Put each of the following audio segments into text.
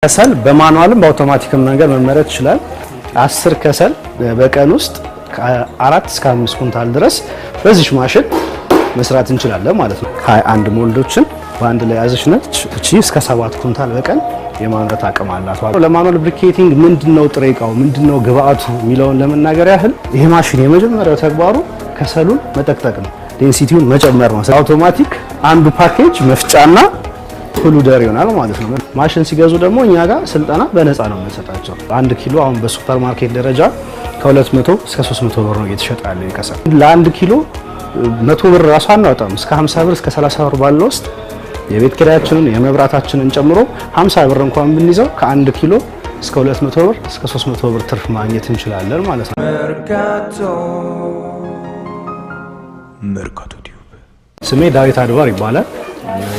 ከሰል በማኑዋልም በአውቶማቲክም ነገር መመረት ይችላል። 10 ከሰል በቀን ውስጥ ከ4 እስከ 5 ኩንታል ድረስ በዚህ ማሽን መስራት እንችላለን ማለት ነው። 21 ሞልዶችን በአንድ ላይ ያዘች ነች። እቺ እስከ 7 ኩንታል በቀን የማምረት አቅም አላት። ለማኑዋል ብሪኬቲንግ ምንድነው ጥሬ ዕቃው ምንድነው ግብአቱ የሚለውን ለመናገር ያህል ይሄ ማሽን የመጀመሪያው ተግባሩ ከሰሉን መጠቅጠቅ ነው፣ ዴንሲቲውን መጨመር ነው። አውቶማቲክ አንዱ ፓኬጅ መፍጫና ፉሉደር ይሆናል ማለት ነው። ማሽን ሲገዙ ደግሞ እኛ ጋር ስልጠና በነፃ ነው የምንሰጣቸው። 1 ኪሎ አሁን በሱፐር ማርኬት ደረጃ ከ200 እስከ 300 ብር ነው እየተሸጠ ያለው ከሰል። ለ1 ኪሎ 100 ብር ራሱ አናወጣም። እስከ 50 ብር እስከ 30 ብር ባለው ውስጥ የቤት ኪራያችንን የመብራታችንን ጨምሮ 50 ብር እንኳን ብንይዘው ከ1 ኪሎ እስከ 200 ብር እስከ 300 ብር ትርፍ ማግኘት እንችላለን ማለት ነው። መርካቶ ቲዩብ። ስሜ ዳዊት አድባር ይባላል።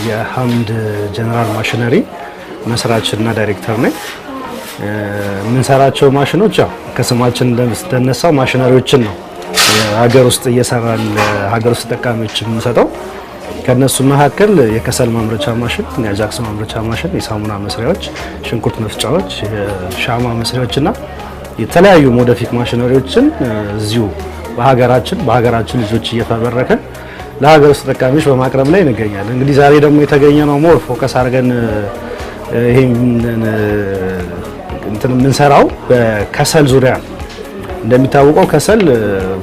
የሐምድ ጀነራል ማሽነሪ መስራችና ዳይሬክተር ነኝ። የምንሰራቸው ማሽኖች ያው ከስማችን እንደነሳው ማሽነሪዎችን ነው ሀገር ውስጥ እየሰራን ሀገር ውስጥ ተጠቃሚዎች የምንሰጠው። ከነሱ መካከል የከሰል ማምረቻ ማሽን፣ የአጃክስ ማምረቻ ማሽን፣ የሳሙና መስሪያዎች፣ ሽንኩርት መፍጫዎች፣ የሻማ መስሪያዎችና የተለያዩ ሞደፊክ ማሽነሪዎችን እዚሁ በሀገራችን ልጆች እየፈበረከን ለሀገር ውስጥ ተጠቃሚዎች በማቅረብ ላይ እንገኛለን። እንግዲህ ዛሬ ደግሞ የተገኘነው ሞር ፎከስ አድርገን ይሄን የምንሰራው በከሰል ዙሪያ ነው። እንደሚታወቀው ከሰል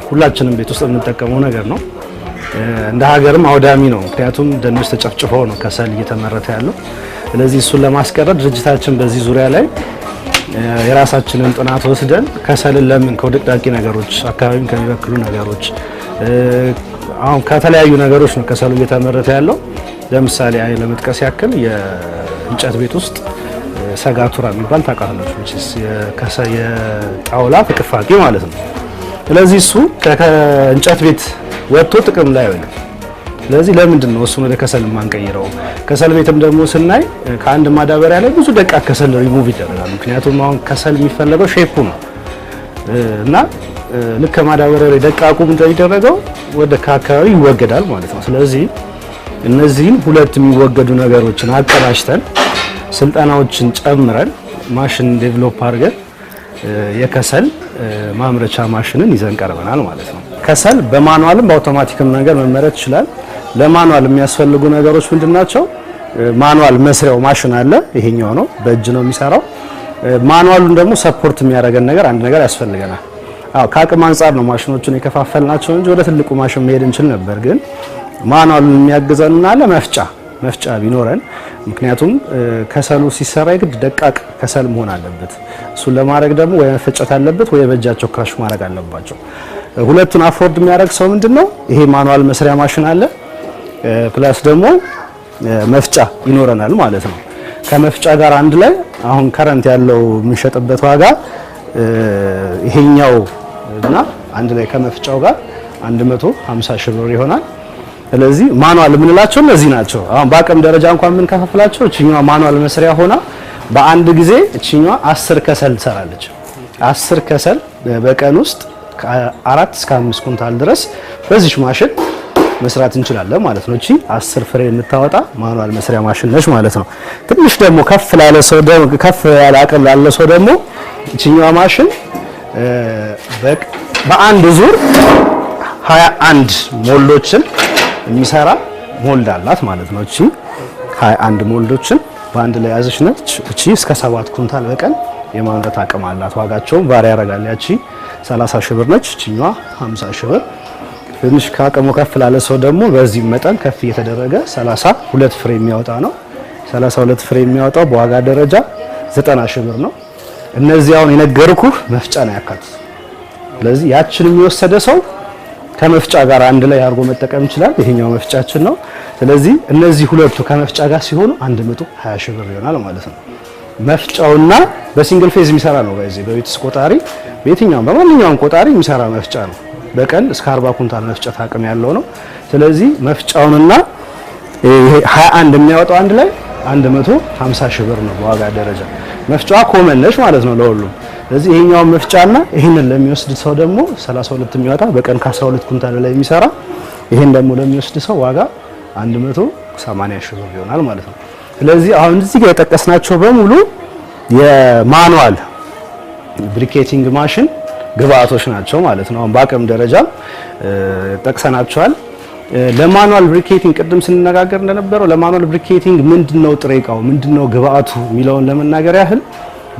ሁላችንም ቤት ውስጥ የምንጠቀመው ነገር ነው። እንደ ሀገርም አውዳሚ ነው። ምክንያቱም ደኖች ተጨፍጭፈው ነው ከሰል እየተመረተ ያለው። ስለዚህ እሱን ለማስቀረት ድርጅታችን በዚህ ዙሪያ ላይ የራሳችንን ጥናት ወስደን ከሰልን ለምን ከውድቅዳቂ ነገሮች አካባቢን ከሚበክሉ ነገሮች አሁን ከተለያዩ ነገሮች ነው ከሰሉ እየተመረተ ያለው። ለምሳሌ ለመጥቀስ ያክል የእንጨት ቤት ውስጥ ሰጋቱራ የሚባል ታውቃላችሁ፣ የጣውላ ፍቅፋቂ ማለት ነው። ስለዚህ እሱ ከእንጨት ቤት ወጥቶ ጥቅም ላይ አይውልም። ስለዚህ ለምንድን ነው እሱን ወደ ከሰል የማንቀይረው? ከሰል ቤትም ደግሞ ስናይ ከአንድ ማዳበሪያ ላይ ብዙ ደቃቅ ከሰል ሪሙቭ ይደረጋል። ምክንያቱም አሁን ከሰል የሚፈለገው ሼፑ ነው እና ልክ ማዳበሪያ ላይ ደቃቁ እንደሚደረገው ወደ አካባቢ ይወገዳል ማለት ነው። ስለዚህ እነዚህን ሁለት የሚወገዱ ነገሮችን አቀናጅተን ስልጠናዎችን ጨምረን ማሽን ዴቨሎፕ አድርገን የከሰል ማምረቻ ማሽንን ይዘን ቀርበናል ማለት ነው። ከሰል በማኑዋልም በአውቶማቲክም ነገር መመረት ይችላል። ለማኑዋል የሚያስፈልጉ ነገሮች ምንድናቸው? ማኑዋል መስሪያው ማሽን አለ፣ ይሄኛው ነው፣ በእጅ ነው የሚሰራው። ማኑዋሉን ደግሞ ሰፖርት የሚያደርገን ነገር አንድ ነገር ያስፈልገናል። ከአቅም አንጻር ነው ማሽኖቹን የከፋፈልናቸው እንጂ ወደ ትልቁ ማሽን መሄድ እንችል ነበር። ግን ማኑዋሉን የሚያግዘንና መፍጫ ቢኖረን፣ ምክንያቱም ከሰሉ ሲሰራ የግድ ደቃቅ ከሰል መሆን አለበት። እሱን ለማድረግ ደግሞ ወይ መፈጨት አለበት ወይ በእጃቸው ክራሽ ማድረግ አለባቸው። ሁለቱን አፎርድ የሚያደርግ ሰው ምንድነው ይሄ ማኑዋል መስሪያ ማሽን አለ፣ ፕላስ ደግሞ መፍጫ ይኖረናል ማለት ነው። ከመፍጫ ጋር አንድ ላይ አሁን ከረንት ያለው የምንሸጥበት ዋጋ ይሄኛው እና አንድ ላይ ከመፍጫው ጋር 150 ሺህ ብር ይሆናል። ስለዚህ ማኑዋል የምንላቸው እነዚህ ናቸው። አሁን በአቅም ደረጃ እንኳን የምንከፋፍላቸው እቺኛዋ ማኑዋል መስሪያ ሆና በአንድ ጊዜ እቺኛዋ 10 ከሰል ትሰራለች። 10 ከሰል በቀን ውስጥ ከ4 እስከ 5 ኩንታል ድረስ በዚህ ማሽን መስራት እንችላለን ማለት ነው። እቺ 10 ፍሬ የምታወጣ ማኑዋል መስሪያ ማሽን ነች ማለት ነው። ትንሽ ደግሞ ከፍ ያለ አቅም ላለ ሰው ደግሞ እቺኛዋ ማሽን በአንድ ዙር 21 ሞልዶችን የሚሰራ ሞልድ አላት ማለት ነው። እቺ 21 ሞልዶችን በአንድ ላይ ያዘች ነች። እቺ እስከ 7 ኩንታል በቀን የማምረት አቅም አላት። ዋጋቸውም ቫሪ ያደርጋል። ያቺ 30 ሺህ ብር ነች፣ እቺኛዋ 50 ሺህ ብር። ትንሽ ከአቅሙ ከፍ ላለ ሰው ደግሞ በዚህ መጠን ከፍ እየተደረገ 32 ፍሬ የሚያወጣ ነው። 32 ፍሬ የሚያወጣው በዋጋ ደረጃ 90 ሺህ ብር ነው። እነዚህ አሁን የነገርኩህ መፍጫ ነው ያካትት። ስለዚህ ያችን የሚወሰደ ሰው ከመፍጫ ጋር አንድ ላይ አድርጎ መጠቀም ይችላል። ይሄኛው መፍጫችን ነው። ስለዚህ እነዚህ ሁለቱ ከመፍጫ ጋር ሲሆኑ 120 ሺህ ብር ይሆናል ማለት ነው። መፍጫውና በሲንግል ፌዝ የሚሰራ ነው። በቤትስ ቆጣሪ በማንኛውም ቆጣሪ የሚሰራ መፍጫ ነው። በቀን እስከ 40 ኩንታል መፍጨት አቅም ያለው ነው። ስለዚህ መፍጫውንና ይሄ 21 የሚያወጣው አንድ ላይ 150 ሺህ ብር ነው በዋጋ ደረጃ። መፍጫዋ ኮመን ነች ማለት ነው ለሁሉም። ስለዚህ ይሄኛው መፍጫና ይሄንን ለሚወስድ ሰው ደግሞ 32 የሚያወጣ በቀን ከ12 ኩንታል ላይ የሚሰራ ይሄን ደግሞ ለሚወስድ ሰው ዋጋ 180 ሺህ ብር ይሆናል ማለት ነው። ስለዚህ አሁን እዚህ ጋር የጠቀስናቸው በሙሉ የማኑዋል ብሪኬቲንግ ማሽን ግብአቶች ናቸው ማለት ነው። አሁን በአቅም ደረጃ ጠቅሰናቸዋል። ለማኑዋል ብሪኬቲንግ ቅድም ስንነጋገር እንደነበረው ለማኑዋል ብሪኬቲንግ ምንድነው ጥሬ ዕቃው ምንድነው ግብአቱ የሚለውን ለመናገር ያህል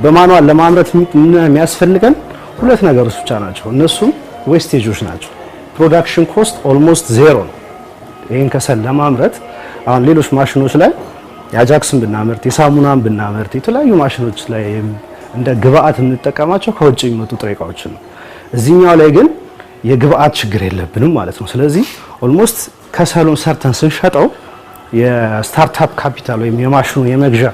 በማኑዋል ለማምረት የሚያስፈልገን ሁለት ነገሮች ብቻ ናቸው። እነሱም ዌስቴጆች ናቸው። ፕሮዳክሽን ኮስት ኦልሞስት ዜሮ ነው። ይሄን ከሰል ለማምረት አሁን ሌሎች ማሽኖች ላይ የአጃክስን ብናመርት የሳሙናን ብናመርት የተለያዩ ማሽኖች ላይ እንደ ግብአት የምንጠቀማቸው ከውጭ የሚመጡ ጥሬ ዕቃዎችን ነው። እዚህኛው ላይ ግን የግብአት ችግር የለብንም ማለት ነው። ስለዚህ ኦልሞስት ከሰሉን ሰርተን ስንሸጠው የስታርታፕ ካፒታል ወይም የማሽኑ የመግዣ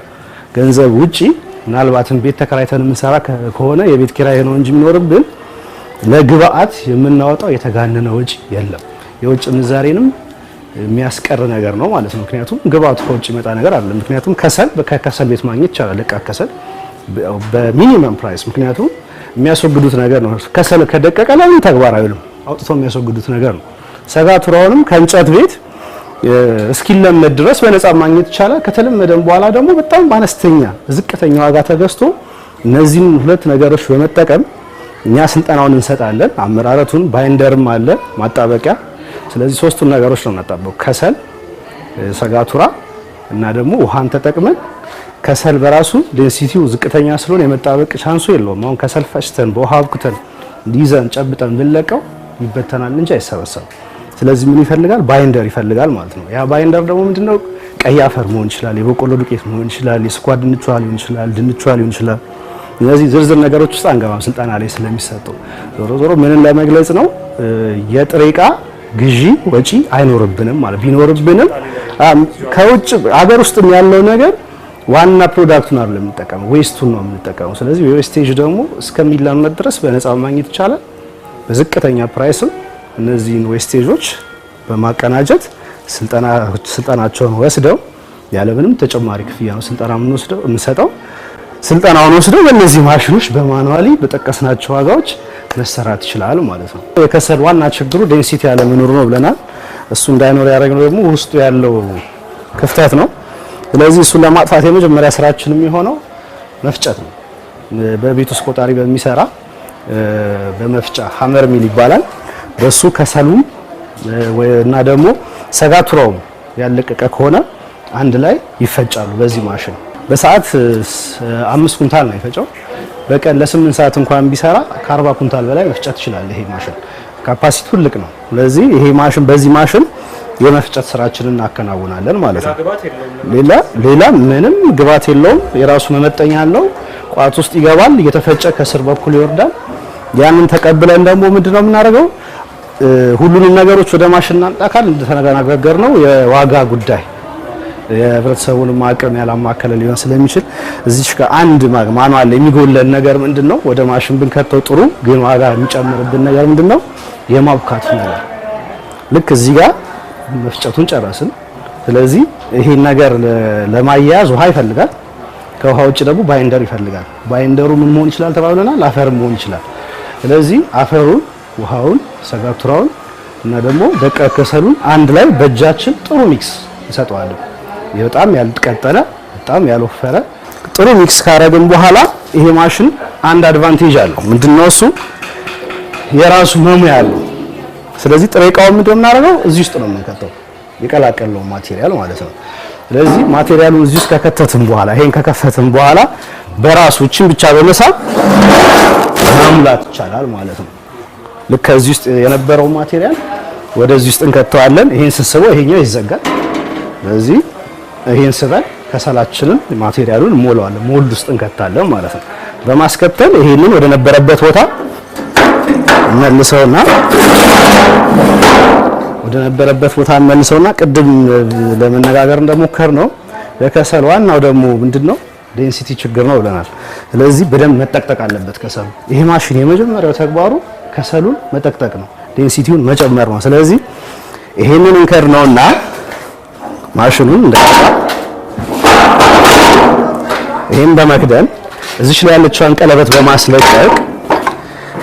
ገንዘብ ውጪ ምናልባትም ቤት ተከራይተን የምንሰራ ከሆነ የቤት ኪራይ ነው እንጂ የሚኖርብን ለግብአት የምናወጣው የተጋነነ ወጪ የለም። የውጭ ምንዛሬንም የሚያስቀር ነገር ነው ማለት ነው። ምክንያቱም ግብአቱ ከውጭ ይመጣ ነገር አይደለም። ምክንያቱም ከሰል ከከሰል ቤት ማግኘት ይቻላል። ለቃ ከሰል በሚኒመም ፕራይስ ምክንያቱም የሚያስወግዱት ነገር ነው። ከሰል ከደቀቀ ለምን ተግባራዊ ነው አውጥተው የሚያስወግዱት ነገር ነው። ሰጋቱራውንም ከእንጨት ቤት እስኪለመድ ድረስ በነፃ ማግኘት ይቻላል። ከተለመደም በኋላ ደግሞ በጣም አነስተኛ ዝቅተኛ ዋጋ ተገዝቶ እነዚህን ሁለት ነገሮች በመጠቀም እኛ ስልጠናውን እንሰጣለን። አመራረቱን ባይንደርም አለ ማጣበቂያ። ስለዚህ ሶስቱን ነገሮች ነው የምናጣበው ከሰል፣ ሰጋቱራ እና ደግሞ ውሃን ተጠቅመን ከሰል በራሱ ዴንሲቲው ዝቅተኛ ስለሆነ የመጣበቅ ቻንሱ የለውም። አሁን ከሰል ፈጭተን በውሃ አብኩተን ይዘን ጨብጠን ብንለቀው ይበተናል እንጂ አይሰበሰብም። ስለዚህ ምን ይፈልጋል? ባይንደር ይፈልጋል ማለት ነው። ያ ባይንደር ደግሞ ምንድነው? ቀይ አፈር መሆን ይችላል፣ የበቆሎ ዱቄት መሆን ይችላል፣ የስኳር ድንቿ ሊሆን ይችላል፣ ድንቿ ሊሆን ይችላል። እነዚህ ዝርዝር ነገሮች ውስጥ አንገባም ስልጠና ላይ ስለሚሰጠው። ዞሮ ዞሮ ምንን ለመግለጽ ነው? የጥሬ ዕቃ ግዢ ወጪ አይኖርብንም ማለት ቢኖርብንም ከውጭ ሀገር ውስጥ ያለው ነገር ዋና ፕሮዳክቱን አይደለም የምንጠቀመው፣ ዌስቱን ነው የምንጠቀመው። ስለዚህ የዌስቴጅ ደግሞ እስከሚለመድ ድረስ በነፃ ማግኘት ይቻላል። በዝቅተኛ ፕራይስም እነዚህን ዌስቴጆች በማቀናጀት ስልጠናቸውን ወስደው ያለምንም ተጨማሪ ክፍያ ነው ስልጠና የምንሰጠው። ስልጠናውን ወስደው በእነዚህ ማሽኖች በማኑዋሊ በጠቀስናቸው ዋጋዎች መሰራት ይችላል ማለት ነው። የከሰል ዋና ችግሩ ዴንሲቲ ያለ መኖር ነው ብለናል። እሱ እንዳይኖር ያደረግነው ደግሞ ውስጡ ያለው ክፍተት ነው። ስለዚህ እሱን ለማጥፋት የመጀመሪያ ስራችን የሚሆነው መፍጨት ነው። በቤት ውስጥ ቆጣሪ በሚሰራ በመፍጫ ሀመር ሚል ይባላል። በሱ ከሰሉም እና ደግሞ ሰጋቱራውም ያለቀቀ ከሆነ አንድ ላይ ይፈጫሉ በዚህ ማሽን። በሰዓት 5 ኩንታል ነው የፈጨው። በቀን ለ8 ሰዓት እንኳን ቢሰራ ከ40 ኩንታል በላይ መፍጨት ይችላል። ይሄ ማሽን ካፓሲቲ ትልቅ ነው። ስለዚህ ይሄ ማሽን በዚህ ማሽን የመፍጨት ስራችንን እናከናውናለን ማለት ነው። ሌላ ምንም ግባት የለውም። የራሱ መመጠኛ አለው። ቋት ውስጥ ይገባል፣ እየተፈጨ ከስር በኩል ይወርዳል። ያንን ተቀብለን ደግሞ ምንድነው የምናደርገው? ሁሉንም ነገሮች ወደ ማሽን እናንጣካል። እንደተነጋገር ነው የዋጋ ጉዳይ የህብረተሰቡን አቅም ያላማከለ ሊሆን ስለሚችል እዚች ጋር አንድ ማኑዋል የሚጎለን ነገር ምንድነው? ወደ ማሽን ብንከተው ጥሩ ግን ዋጋ የሚጨምርብን ነገር ምንድነው? የማብካት ነገር። ልክ እዚህ ጋር መፍጨቱን ጨረስን። ስለዚህ ይሄን ነገር ለማያያዝ ውሃ ይፈልጋል። ከውሃ ውጭ ደግሞ ባይንደር ይፈልጋል። ባይንደሩ ምን መሆን ይችላል ተባብለናል? አፈር መሆን ይችላል። ስለዚህ አፈሩን፣ ውሃውን፣ ሰጋቱራውን እና ደግሞ ደቀቅ ከሰሉን አንድ ላይ በእጃችን ጥሩ ሚክስ እንሰጠዋለን። በጣም ያልቀጠለ በጣም ያልወፈረ ጥሩ ሚክስ ካረግን በኋላ ይሄ ማሽን አንድ አድቫንቴጅ አለው። ምንድነው እሱ? የራሱ መሙያ አለው። ስለዚህ ጥሬ ዕቃውን ምንድነው የምናደርገው? እዚህ ውስጥ ነው የምንከተው የቀላቀለው ማቴሪያል ማለት ነው። ስለዚህ ማቴሪያሉን እዚህ ውስጥ ከከተትን በኋላ ይሄን ከከፈትን በኋላ በራሱ እቺን ብቻ በመሳብ ማሙላት ይቻላል ማለት ነው። ልክ ከዚህ ውስጥ የነበረው ማቴሪያል ወደዚህ ውስጥ እንከተዋለን። ይሄን ስንስበው ይሄኛው ይዘጋል። ስለዚህ ይሄን ስበን ከሰላችንን ማቴሪያሉን ሞላዋለን፣ ሞልድ ውስጥ እንከታለን ማለት ነው። በማስከተል ይሄንን ወደ ነበረበት ቦታ መልሰውና ቅድም ለመነጋገር እንደሞከር ነው የከሰል ዋናው ደግሞ ምንድነው? ዴንሲቲ ችግር ነው ብለናል። ስለዚህ በደንብ መጠቅጠቅ አለበት ከሰሉ። ይሄ ማሽን የመጀመሪያው ተግባሩ ከሰሉን መጠቅጠቅ ነው፣ ዴንሲቲውን መጨመር ነው። ስለዚህ ይሄንን እንከር ነውና ማሽኑን እንዳይወጣ ይሄን በመክደን እዚች ላይ ያለችውን ቀለበት በማስለቀቅ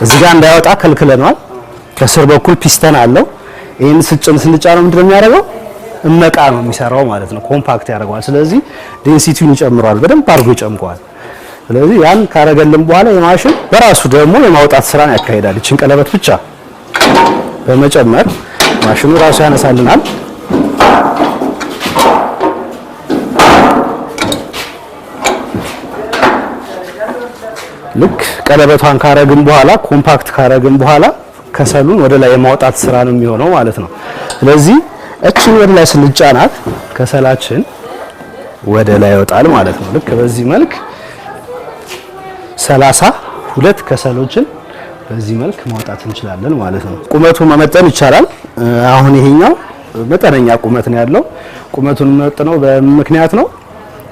እዚህ ጋር እንዳይወጣ ከልክለናል። ከስር በኩል ፒስተን አለው። ይሄን ስንጫነው ምንድነው የሚያደርገው? እመቃ ነው የሚሰራው ማለት ነው። ኮምፓክት ያደርገዋል። ስለዚህ ዴንሲቲውን ይጨምረዋል፣ በደንብ አድርጎ ይጨምቀዋል። ስለዚህ ያን ካረገልን በኋላ የማሽን በራሱ ደግሞ የማውጣት ስራን ያካሂዳል። እቺን ቀለበት ብቻ በመጨመር ማሽኑ ራሱ ያነሳልናል። ልክ ቀለበቷን ካረግን በኋላ ኮምፓክት ካረግን በኋላ ከሰሉን ወደ ላይ የማውጣት ስራ ነው የሚሆነው ማለት ነው። ስለዚህ እቺን ወደ ላይ ስንጫናት ከሰላችን ወደ ላይ ይወጣል ማለት ነው። ልክ በዚህ መልክ 32 ከሰሎችን በዚህ መልክ ማውጣት እንችላለን ማለት ነው። ቁመቱን መመጠን ይቻላል። አሁን ይሄኛው መጠነኛ ቁመት ነው ያለው። ቁመቱን መጥነው በምክንያት ነው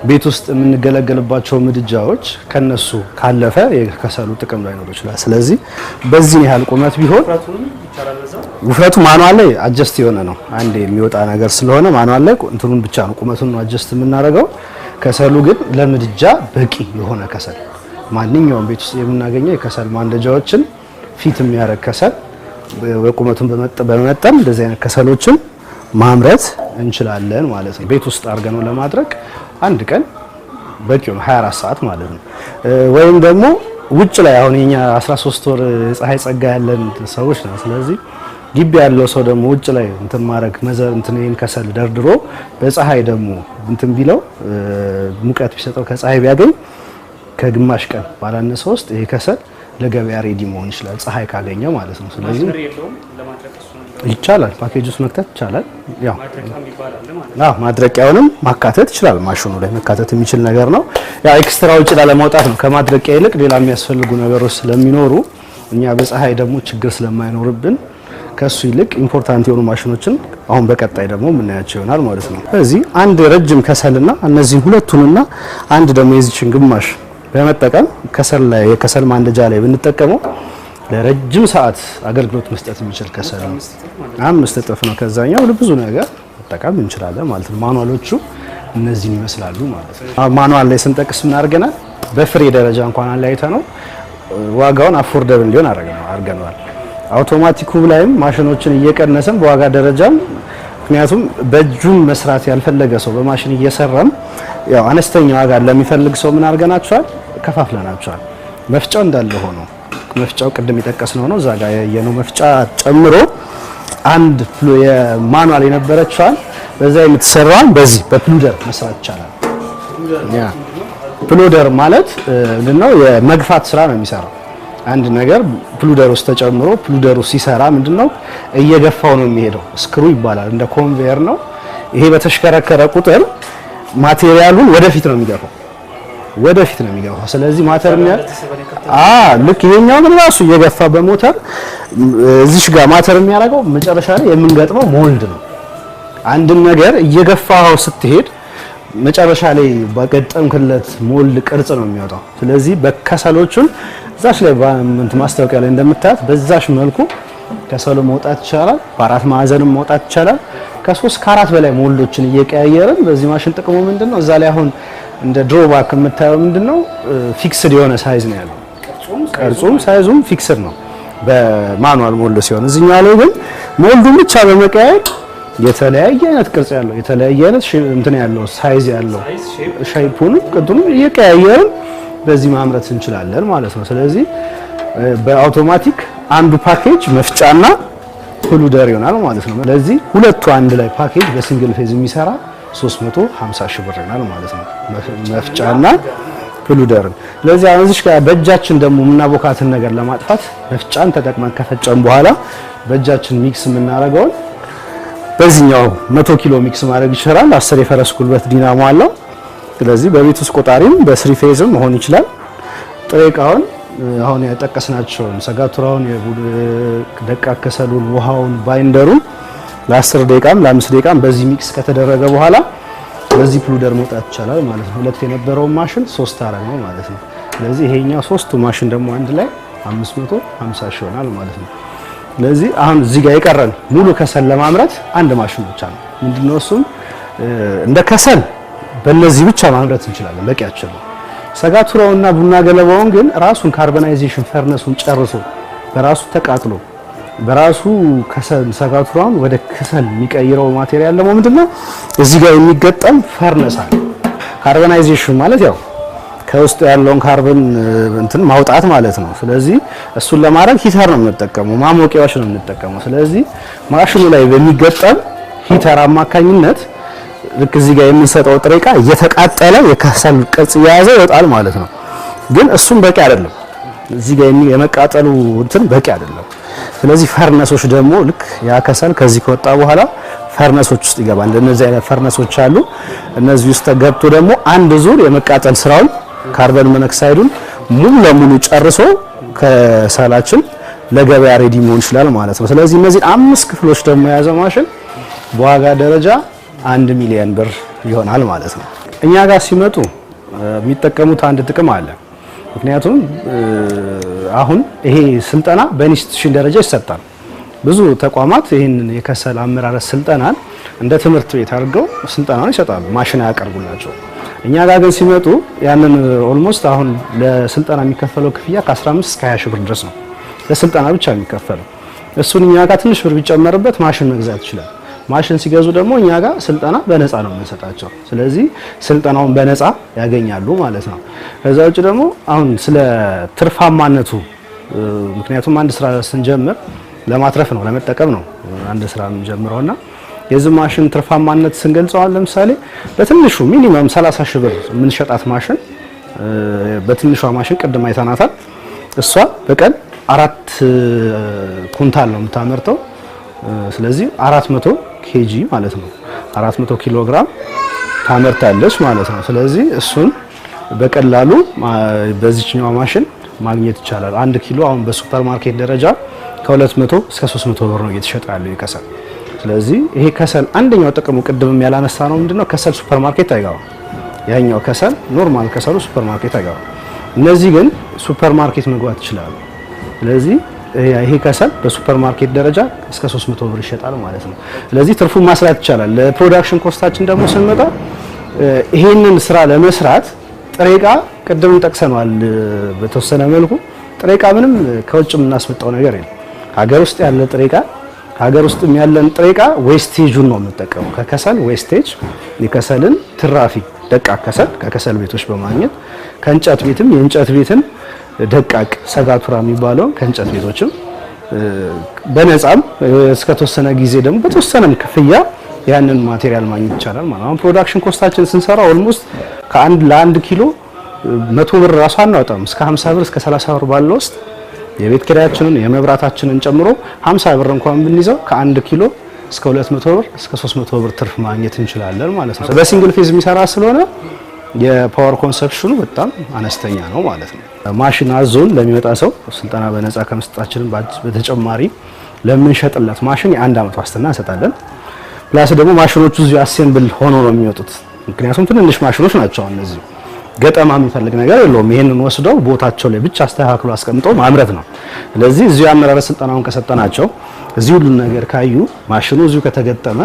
ቤት ውስጥ የምንገለገልባቸው ምድጃዎች ከነሱ ካለፈ የከሰሉ ጥቅም ላይኖር ይችላል። ስለዚህ በዚህ ያህል ቁመት ቢሆን ውፍረቱ ማኑዋል ላይ አጀስት የሆነ ነው። አንዴ የሚወጣ ነገር ስለሆነ ማኑዋል ላይ እንትኑን ብቻ ነው ቁመቱን ነው አጀስት የምናደርገው። ከሰሉ ግን ለምድጃ በቂ የሆነ ከሰል ማንኛውም ቤት ውስጥ የምናገኘው የከሰል ማንደጃዎችን ፊት የሚያደርግ ከሰል በቁመቱን በመጠን እንደዚህ አይነት ከሰሎችን ማምረት እንችላለን ማለት ነው። ቤት ውስጥ አድርገነው ለማድረግ አንድ ቀን በቂው ነው 24 ሰዓት ማለት ነው። ወይም ደግሞ ውጭ ላይ አሁን የኛ 13 ወር ፀሐይ ጸጋ ያለን ሰዎች ነው። ስለዚህ ግቢ ያለው ሰው ደግሞ ውጭ ላይ እንትን ማድረግ መዘር እንትን ይሄን ከሰል ደርድሮ በፀሐይ ደግሞ እንትን ቢለው ሙቀት ቢሰጠው ከፀሐይ ቢያገኝ ከግማሽ ቀን ባላነሰ ውስጥ ይሄ ከሰል ለገበያ ሬዲ መሆን ይችላል፣ ፀሐይ ካገኘ ማለት ነው። ስለዚህ ይቻላል፣ ፓኬጅ ውስጥ መክተት ይቻላል። ያው ማድረቂያውንም ማካተት ይችላል። ማሽኑ ላይ መካተት የሚችል ነገር ነው። ያው ኤክስትራ ውጭ ለማውጣት ነው። ከማድረቂያ ይልቅ ሌላ የሚያስፈልጉ ነገሮች ስለሚኖሩ እኛ በፀሐይ ደግሞ ችግር ስለማይኖርብን ከሱ ይልቅ ኢምፖርታንት የሆኑ ማሽኖችን አሁን በቀጣይ ደግሞ የምናያቸው ይሆናል ማለት ነው። ስለዚህ አንድ ረጅም ከሰልና እነዚህ ሁለቱንና አንድ ደግሞ የዚችን ግማሽ በመጠቀም ከሰል ላይ የከሰል ማንደጃ ላይ ብንጠቀመው ለረጅም ሰዓት አገልግሎት መስጠት የሚችል ከሰል ነው። 5 እጥፍ ነው ከዛኛው ለብዙ ነገር መጠቀም እንችላለን ማለት ነው። ማኑዋሎቹ እነዚህን ይመስላሉ ማለት ነው። ማኑዋል ላይ ስንጠቅስ ምን አድርገናል? በፍሬ ደረጃ እንኳን አላይተ ነው ዋጋውን አፎርደብል እንዲሆን አድርገናል። አውቶማቲኩ ላይም ማሽኖችን እየቀነሰን በዋጋ ደረጃም ምክንያቱም በእጁም መስራት ያልፈለገ ሰው በማሽን እየሰራም ያው አነስተኛ ዋጋ ለሚፈልግ ሰው ምን አድርገናቸዋል? ከፋፍለናቸዋል። መፍጫው እንዳለ ሆኖ መፍጫው ቅድም የጠቀስነው ነው። እዛ ጋር ያየነው መፍጫ ጨምሮ አንድ የማኑዋል የነበረችዋን በዛ የምትሰራውን በዚህ በፕሉደር መስራት ይቻላል። ያ ፕሉደር ማለት ምንድነው? የመግፋት ስራ ነው የሚሰራው። አንድ ነገር ፕሉደር ውስጥ ተጨምሮ ፕሉደሩ ሲሰራ ምንድነው? እየገፋው ነው የሚሄደው። ስክሩ ይባላል። እንደ ኮንቬየር ነው። ይሄ በተሽከረከረ ቁጥር ማቴሪያሉን ወደፊት ነው የሚገፋው። ስለዚህ ማተርሚያል ልክ ይሄኛው ግን ራሱ እየገፋ በሞተር እዚሽ ጋር ማተር የሚያደርገው መጨረሻ ላይ የምንገጥመው ሞልድ ነው። አንድን ነገር እየገፋው ስትሄድ መጨረሻ ላይ በገጠምክለት ሞልድ ቅርጽ ነው የሚወጣው። ስለዚህ በከሰሎቹን እዛሽ ላይ ማስታወቂያ ላይ እንደምታዩት በዛሽ መልኩ ከሰሉ መውጣት ይቻላል። በአራት ማዕዘንም መውጣት ይቻላል። ከ3 ከ4 በላይ ሞልዶችን እየቀያየርን በዚህ ማሽን ጥቅሙ ምንድነው? እዛ ላይ አሁን እንደ ድሮባክ የምታየው ምንድነው? ፊክስድ የሆነ ሳይዝ ነው ያለው። ቅርጹም ሳይዙም ፊክስድ ነው በማኑዋል ሞልድ ሲሆን፣ እዚህኛው ላይ ግን ሞልዱን ብቻ በመቀያየር የተለያየ አይነት ቅርጽ ያለው የተለያየ አይነት እንትን ያለው ሳይዝ ያለው ሼፑን ቅጡንም እየቀያየርን በዚህ ማምረት እንችላለን ማለት ነው። ስለዚህ በአውቶማቲክ አንዱ ፓኬጅ መፍጫና ፕሉደር ይሆናል ማለት ነው። ስለዚህ ሁለቱ አንድ ላይ ፓኬጅ በሲንግል ፌዝ የሚሰራ 350 ሺህ ብር ይሆናል ማለት ነው፣ መፍጫና ፕሉደር። ስለዚህ አሁን እዚህ ጋር በእጃችን ደግሞ የምናቦካትን ነገር ለማጥፋት መፍጫን ተጠቅመን ከፈጨን በኋላ በእጃችን ሚክስ የምናደርገውን በዚህኛው 100 ኪሎ ሚክስ ማድረግ ይችላል። 10 የፈረስ ጉልበት ዲናሞ አለው። ስለዚህ በቤት ውስጥ ቆጣሪም በስሪ ፌዝም መሆን ይችላል። ጥሬ ዕቃውን አሁን ያጠቀስናቸውን ሰጋቱራውን፣ ደቃቅ ከሰሉን፣ ውሃውን፣ ባይንደሩን ለ10 ደቂቃም ለ5 ደቂቃም በዚህ ሚክስ ከተደረገ በኋላ በዚህ ፕሉደር መውጣት ይቻላል ማለት ነው። ሁለት የነበረው ማሽን 3 አረግ ነው ማለት ነው። ስለዚህ ይሄኛው 3ቱ ማሽን ደግሞ አንድ ላይ 550 ሺህ ይሆናል ማለት ነው። ስለዚህ አሁን እዚህ ጋር የቀረን ሙሉ ከሰል ለማምረት አንድ ማሽን ብቻ ነው። ምንድነው እሱም እንደ ከሰል በእነዚህ ብቻ ማምረት እንችላለን፣ በቂያችን ነው። ሰጋቱራውና ቡና ገለባውን ግን ራሱን ካርቦናይዜሽን ፈርነሱን ጨርሶ በራሱ ተቃጥሎ በራሱ ከሰል ሰጋቱራውን ወደ ከሰል የሚቀይረው ማቴሪያል ደግሞ ምንድነው? እዚህ ጋር የሚገጠም ፈርነስ አለ። ካርቦናይዜሽን ማለት ያው ከውስጥ ያለውን ካርበን እንትን ማውጣት ማለት ነው። ስለዚህ እሱን ለማድረግ ሂተር ነው የምንጠቀመው፣ ማሞቂያዎች ነው የምንጠቀመው። ስለዚህ ማሽኑ ላይ በሚገጠም ሂተር አማካኝነት ልክ እዚህ ጋር የምንሰጠው ጥሬ ዕቃ እየተቃጠለ የከሰል ቅርጽ እየያዘ ይወጣል ማለት ነው። ግን እሱም በቂ አይደለም። እዚህ ጋር የመቃጠሉ እንትን በቂ አይደለም። ስለዚህ ፈርነሶች ደግሞ ልክ ያ ከሰል ከዚህ ከወጣ በኋላ ፈርነሶች ውስጥ ይገባል። እንደነዚህ አይነት ፈርነሶች አሉ። እነዚህ ውስጥ ገብቶ ደግሞ አንድ ዙር የመቃጠል ስራውን ካርበን ሞኖክሳይዱን ሙሉ ለሙሉ ጨርሶ ከሰላችን ለገበያ ሬዲ መሆን ይችላል ማለት ነው። ስለዚህ እነዚህ 5 ክፍሎች ደግሞ የያዘ ማሽን በዋጋ ደረጃ 1 ሚሊዮን ብር ይሆናል ማለት ነው። እኛ ጋር ሲመጡ የሚጠቀሙት አንድ ጥቅም አለ። ምክንያቱም አሁን ይሄ ስልጠና በኢንስቲትዩሽን ደረጃ ይሰጣል። ብዙ ተቋማት ይህንን የከሰል አመራረት ስልጠናን እንደ ትምህርት ቤት አድርገው ስልጠናውን ይሰጣሉ፣ ማሽን ያቀርቡላቸው። እኛ ጋር ግን ሲመጡ ያንን ኦልሞስት አሁን ለስልጠና የሚከፈለው ክፍያ ከ15 እስከ 20 ሺህ ብር ድረስ ነው ለስልጠና ብቻ የሚከፈለው። እሱን እኛ ጋር ትንሽ ብር ቢጨመርበት ማሽን መግዛት ይችላል። ማሽን ሲገዙ ደግሞ እኛ ጋር ስልጠና በነፃ ነው የምንሰጣቸው። ስለዚህ ስልጠናውን በነፃ ያገኛሉ ማለት ነው። ከዛ ውጭ ደግሞ አሁን ስለ ትርፋማነቱ ምክንያቱም አንድ ስራ ስንጀምር ለማትረፍ ነው ለመጠቀም ነው አንድ ስራ የምንጀምረውና የዚህ ማሽን ትርፋማነት ስንገልጸው ለምሳሌ በትንሹ ሚኒመም 30 ሺህ ብር የምንሸጣት ማሽን በትንሿ ማሽን ቅድም አይተናታል። እሷ በቀን 4 ኩንታል ነው የምታመርተው። ስለዚህ 400 ኬጂ ማለት ነው 400 ኪሎ ግራም ታመርታለች ማለት ነው። ስለዚህ እሱን በቀላሉ በዚህኛው ማሽን ማግኘት ይቻላል። 1 ኪሎ አሁን በሱፐር ማርኬት ደረጃ ከ200 እስከ 300 ብር ነው እየተሸጠ ያለው የከሰል። ስለዚህ ይሄ ከሰል አንደኛው ጥቅሙ ቅድምም ያላነሳ ነው ምንድነው ከሰል ሱፐር ማርኬት አይገባም። ያኛው ከሰል ኖርማል ከሰሉ ሱፐር ማርኬት አይገባም። እነዚህ ግን ሱፐር ማርኬት መግባት ይችላሉ። ስለዚህ ይሄ ከሰል በሱፐር ማርኬት ደረጃ እስከ 300 ብር ይሸጣል ማለት ነው። ስለዚህ ትርፉን ማስላት ይቻላል። ለፕሮዳክሽን ኮስታችን ደግሞ ስንመጣ ይሄንን ስራ ለመስራት ጥሬ ዕቃ ቅድም ጠቅሰናል በተወሰነ መልኩ ጥሬ ዕቃ ምንም ከውጭ የምናስመጣው ነገር የለም። ሀገር ውስጥ ያለ ጥሬ ዕቃ ሀገር ውስጥም ያለን ጥሬ ዕቃ ዌስቴጁን ነው የምንጠቀመው። ከከሰል ዌስቴጅ የከሰልን ትራፊ ደቃቅ ከሰል ከከሰል ቤቶች በማግኘት ከእንጨት ቤትም የእንጨት ቤትን ደቃቅ ሰጋቱራ የሚባለው ከእንጨት ቤቶችም በነፃም እስከተወሰነ ጊዜ ደግሞ በተወሰነም ክፍያ ያንን ማቴሪያል ማግኘት ይቻላል ማለት ነው። አሁን ፕሮዳክሽን ኮስታችን ስንሰራ ኦልሞስት ለአንድ ኪሎ 100 ብር ራሱ አናወጣም። እስከ 50 ብር እስከ 30 ብር ባለው ውስጥ የቤት ኪራያችንን የመብራታችንን ጨምሮ 50 ብር እንኳን ብንይዘው ከ1 ኪሎ እስከ 200 ብር እስከ 300 ብር ትርፍ ማግኘት እንችላለን ማለት ነው። በሲንግል ፌዝ የሚሰራ ስለሆነ የፓወር ኮንሰፕሽኑ በጣም አነስተኛ ነው ማለት ነው። ማሽን አዞን ለሚመጣ ሰው ስልጠና በነፃ ከመስጠታችን በተጨማሪ ለምንሸጥለት ማሽን የ1 አመት ዋስትና እንሰጣለን። ፕላስ ደግሞ ማሽኖቹ እዚሁ አሴምብል ሆኖ ነው የሚወጡት። ምክንያቱም ትንንሽ ማሽኖች ናቸው እነዚህ ገጠማ የሚፈልግ ነገር የለውም። ይሄንን ወስደው ቦታቸው ላይ ብቻ አስተካክሎ አስቀምጠው ማምረት ነው። ስለዚህ እዚሁ አመራረት ስልጠናውን ከሰጠናቸው እዚሁ ሁሉን ነገር ካዩ ማሽኑ እዚሁ ከተገጠመ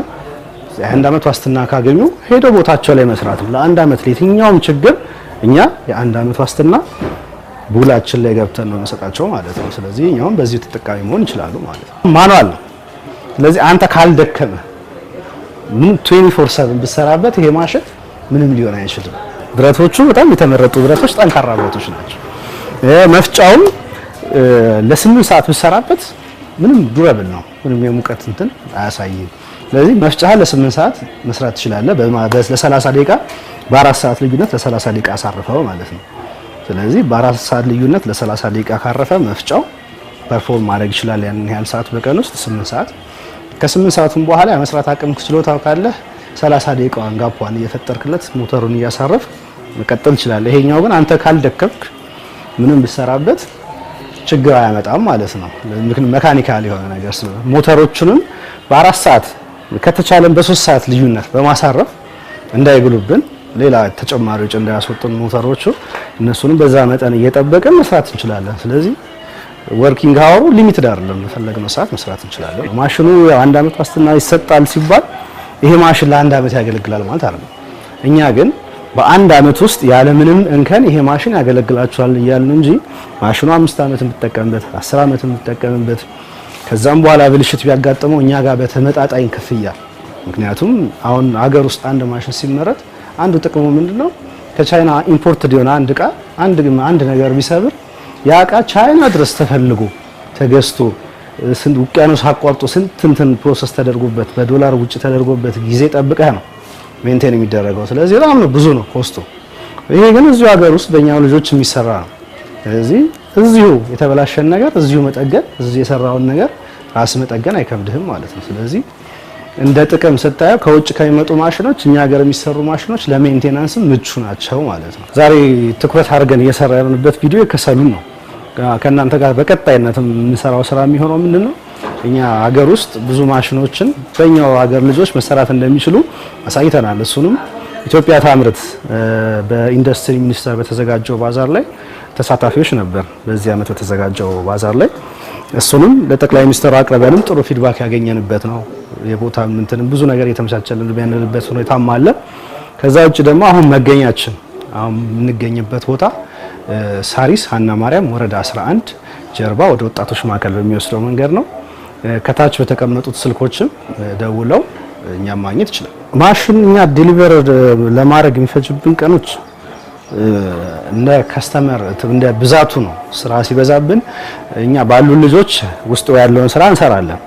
የ1 አመት ዋስትና ካገኙ ሄደው ቦታቸው ላይ መስራት ነው። ለ1 አመት ለየትኛውም ችግር እኛ የ1 አመት ዋስትና ቡላችን ላይ ገብተን ነው የምንሰጣቸው ማለት ነው። ስለዚህ እኛም በዚህ ተጠቃሚ መሆን ይችላሉ ማለት ነው። ማኑዋል ነው። ስለዚህ አንተ ካልደከመ ምን 24/7 ብትሰራበት ይሄ ማሽን ምንም ሊሆን አይችልም። ብረቶቹ በጣም የተመረጡ ብረቶች ጠንካራ ብረቶች ናቸው። መፍጫውም ለ8 ሰዓት ብትሰራበት ምንም ዱረብል ነው። ምንም የሙቀት እንትን አያሳይም። ስለዚህ መፍጫ ለ8 ሰዓት መስራት ትችላለህ። ለ30 ደቂቃ በ4 ሰዓት ልዩነት ለ30 ደቂቃ አሳርፈው ማለት ነው። ስለዚህ በ4 ሰዓት ልዩነት ለ30 ደቂቃ ካረፈ መፍጫው ፐርፎርም ማድረግ ይችላል። ያን ያህል ሰዓት በቀን ውስጥ 8 ሰዓት ከ8 ሰዓቱም በኋላ የመስራት አቅም ችሎታው ካለህ 30 ደቂቃዋን ጋፑን እየፈጠርክለት ሞተሩን እያሳረፍ መቀጠል ይችላል። ይሄኛው ግን አንተ ካልደከምክ ምንም ብትሰራበት ችግር አያመጣም ማለት ነው። ሜካኒካል የሆነ ነገር ስለሆነ ሞተሮቹንም በ4 ሰዓት ከተቻለም በ3 ሰዓት ልዩነት በማሳረፍ እንዳይግሉብን ሌላ ተጨማሪ ወጪ እንዳያስወጡን ሞተሮቹ እነሱንም በዛ መጠን እየጠበቅን መስራት እንችላለን። ስለዚህ ወርኪንግ አወሩ ሊሚትድ አይደለም፣ በፈለግነው ሰዓት መስራት እንችላለን። ማሽኑ የ1 አመት ዋስትና ይሰጣል ሲባል ይሄ ማሽን ለ1 አመት ያገለግላል ማለት አይደለም። እኛ ግን በ1 አመት ውስጥ ያለምንም እንከን ይሄ ማሽን ያገለግላችኋል እያልን እንጂ ማሽኑ 5 አመት የምትጠቀምበት 10 አመት የምትጠቀምበት ከዛም በኋላ ብልሽት ቢያጋጥመው እኛ ጋር በተመጣጣኝ ክፍያ። ምክንያቱም አሁን ሀገር ውስጥ አንድ ማሽን ሲመረት አንዱ ጥቅሙ ምንድነው ከቻይና ኢምፖርት ዲዮና አንድ ነገር ቢሰብር ያ እቃ ቻይና ድረስ ተፈልጎ ተገዝቶ ውቅያኖስ አቋርጦ ስንት ፕሮሰስ ተደርጎበት በዶላር ውጭ ተደርጎበት ጊዜ ጠብቀህ ነው ሜንቴን የሚደረገው። ስለዚህ በጣም ብዙ ነው ኮስቱ። ይሄ ግን እዚሁ ሀገር ውስጥ በእኛው ልጆች የሚሰራ ነው። ስለዚህ እዚሁ የተበላሸን ነገር እዚሁ መጠገን፣ እዚሁ የሰራውን ነገር ራስ መጠገን አይከብድህም ማለት ነው። ስለዚህ እንደ ጥቅም ስታየው ከውጭ ከሚመጡ ማሽኖች እኛ ሀገር የሚሰሩ ማሽኖች ለሜንቴናንስ ምቹ ናቸው ማለት ነው። ዛሬ ትኩረት አድርገን እየሰራ ያለንበት ቪዲዮ የከሰሉን ነው። ከእናንተ ጋር በቀጣይነት የምንሰራው ስራ የሚሆነው ምንድነው? እኛ ሀገር ውስጥ ብዙ ማሽኖችን በእኛው ሀገር ልጆች መሰራት እንደሚችሉ አሳይተናል። እሱንም ኢትዮጵያ ታምርት በኢንዱስትሪ ሚኒስቴር በተዘጋጀው ባዛር ላይ ተሳታፊዎች ነበር። በዚህ ዓመት በተዘጋጀው ባዛር ላይ እሱንም ለጠቅላይ ሚኒስትሩ አቅርበንም ጥሩ ፊድባክ ያገኘንበት ነው። የቦታ ምንተን ብዙ ነገር የተመቻቸልን ያለበት ሁኔታም አለ። ከዛ ውጭ ደግሞ አሁን መገኛችን አሁን የምንገኝበት ቦታ ሳሪስ ሀና ማርያም ወረዳ 11 ጀርባ ወደ ወጣቶች ማዕከል በሚወስደው መንገድ ነው። ከታች በተቀመጡት ስልኮችም ደውለው እኛም ማግኘት ይችላል። ማሽን እኛ ዲሊቨር ለማድረግ የሚፈጅብን ቀኖች እንደ ከስተመር እንደ ብዛቱ ነው። ስራ ሲበዛብን እኛ ባሉ ልጆች ውስጥ ያለውን ስራ እንሰራለን።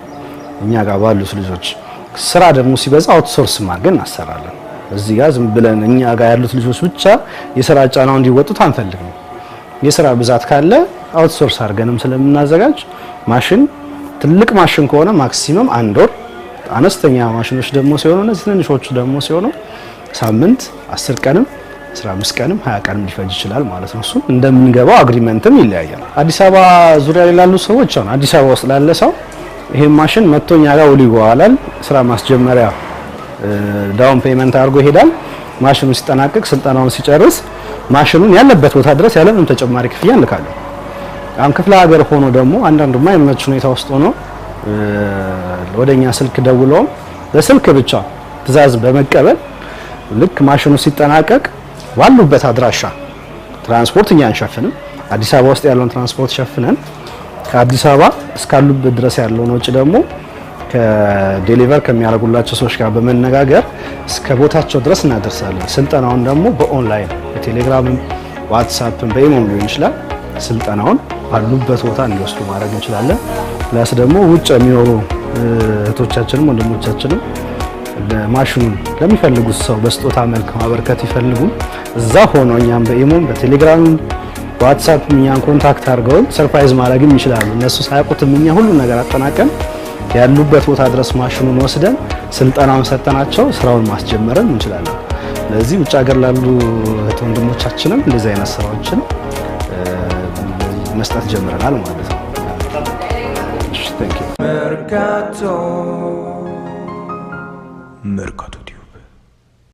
እኛ ጋር ባሉት ልጆች ስራ ደግሞ ሲበዛ አውትሶርስ ማድረግን እናሰራለን። እዚህ ጋር ዝም ብለን እኛ ጋር ያሉት ልጆች ብቻ የስራ ጫናው እንዲወጡት አንፈልግም። የስራ ብዛት ካለ አውትሶርስ አድርገንም ስለምናዘጋጅ ማሽን ትልቅ ማሽን ከሆነ ማክሲመም 1 ወር፣ አነስተኛ ማሽኖች ደግሞ ሲሆኑ እነዚህ ትንሾቹ ደግሞ ሲሆኑ ሳምንት፣ 10 ቀንም 15 ቀንም 20 ቀንም ሊፈጅ ይችላል ማለት ነው። እሱ እንደምንገባው አግሪመንትም ይለያያል። አዲስ አበባ ዙሪያ ላይ ያሉ ሰዎች አሁን አዲስ አበባ ውስጥ ላለ ሰው ይሄ ማሽን መጥቶኛ ጋር ውል ይዋላል። ስራ ማስጀመሪያ ዳውን ፔመንት አድርጎ ይሄዳል። ማሽኑ ሲጠናቀቅ ስልጠናውን ሲጨርስ ማሽኑን ያለበት ቦታ ድረስ ያለምንም ተጨማሪ ክፍያ እንልካለን። አሁን ክፍለ ሀገር ሆኖ ደግሞ አንዳንዱ የማይመች ሁኔታ ውስጥ ሆኖ ወደኛ ስልክ ደውለው በስልክ ብቻ ትዕዛዝ በመቀበል ልክ ማሽኑ ሲጠናቀቅ ባሉበት አድራሻ ትራንስፖርት እኛ አንሸፍንም። አዲስ አበባ ውስጥ ያለውን ትራንስፖርት ሸፍነን ከአዲስ አበባ እስካሉበት ድረስ ያለውን ወጪ ደግሞ ከዴሊቨር ከሚያደርጉላቸው ሰዎች ጋር በመነጋገር እስከ ቦታቸው ድረስ እናደርሳለን። ስልጠናውን ደግሞ በኦንላይን በቴሌግራምም ዋትስአፕም በኢሞም ሊሆን ይችላል። ስልጠናውን ባሉበት ቦታ እንዲወስዱ ማድረግ እንችላለን። ፕላስ ደግሞ ውጭ የሚኖሩ እህቶቻችንም ወንድሞቻችንም ማሽኑን ለሚፈልጉት ሰው በስጦታ መልክ ማበርከት ይፈልጉ እዛ ሆኖ እኛም በኢሞም በቴሌግራምም በዋትስአፕም እኛን ኮንታክት አድርገው ሰርፕራይዝ ማድረግም ይችላሉ። እነሱ ሳያውቁትም እኛ ሁሉ ነገር አጠናቀን ያሉበት ቦታ ድረስ ማሽኑን ወስደን ስልጠናውን ሰጠናቸው ስራውን ማስጀመርን እንችላለን። ስለዚህ ውጭ ሀገር ላሉ እህት ወንድሞቻችንም እንደዚህ አይነት ስራዎችን መስጠት ጀምረናል ማለት ነው። እሺ ታንክ ዩ። መርካቶ